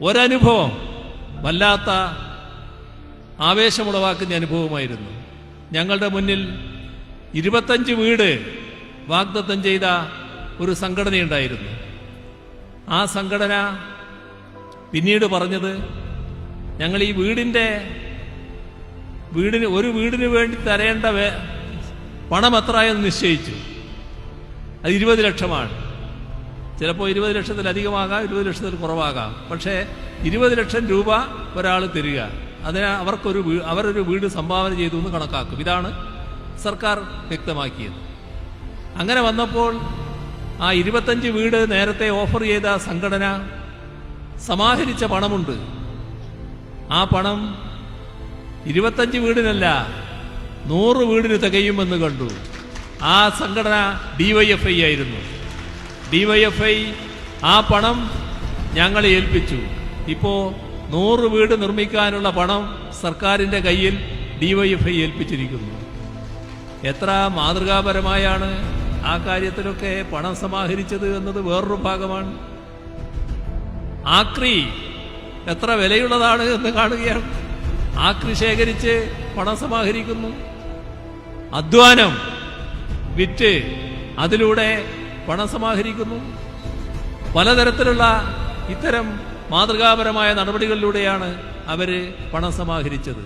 ഒരനുഭവം വല്ലാത്ത ആവേശമുളവാക്കുന്ന അനുഭവമായിരുന്നു. ഞങ്ങളുടെ മുന്നിൽ 25 വീട് വാഗ്ദത്തം ചെയ്ത ഒരു സംഘടനയുണ്ടായിരുന്നു. ആ സംഘടന പിന്നീട് പറഞ്ഞത്, ഞങ്ങൾ ഈ ഒരു വീടിന് വേണ്ടി തരേണ്ട പണം എത്രയെന്ന് നിശ്ചയിച്ചു. അത് 20 ലക്ഷമാണ്. ചിലപ്പോൾ 20 ലക്ഷത്തിലധികമാകാം, 20 ലക്ഷത്തിൽ കുറവാകാം. പക്ഷേ 20 ലക്ഷം രൂപ ഒരാൾ തരിക, അതിന് അവരൊരു വീട് സംഭാവന ചെയ്തു എന്ന് കണക്കാക്കും. ഇതാണ് സർക്കാർ വ്യക്തമാക്കിയത്. അങ്ങനെ വന്നപ്പോൾ ആ 25 വീട് നേരത്തെ ഓഫർ ചെയ്ത സംഘടന സമാഹരിച്ച പണമുണ്ട്. ആ പണം 25 വീടിനല്ല, 100 വീടിന് തികയുമെന്ന് കണ്ടു. ആ സംഘടന DYFI ആയിരുന്നു. DYFI ആ പണം ഞങ്ങളെ ഏൽപ്പിച്ചു. ഇപ്പോ 100 വീട് നിർമ്മിക്കാനുള്ള പണം സർക്കാരിന്റെ കയ്യിൽ DYFI ഏൽപ്പിച്ചിരിക്കുന്നു. എത്ര മാതൃകാപരമായാണ് ആ കാര്യത്തിലൊക്കെ പണം സമാഹരിച്ചത് എന്നത് വേറൊരു ഭാഗമാണ്. ആക്രി എത്ര വിലയുള്ളതാണ് എന്ന് കാണുകയാണ്. ആക്രി ശേഖരിച്ച് പണം സമാഹരിക്കുന്നു. അധ്വാനം വിറ്റ് അതിലൂടെ പണം സമാഹരിക്കുന്നു. പലതരത്തിലുള്ള ഇത്തരം മാതൃകാപരമായ നടപടികളിലൂടെയാണ് അവര് പണം സമാഹരിച്ചത്.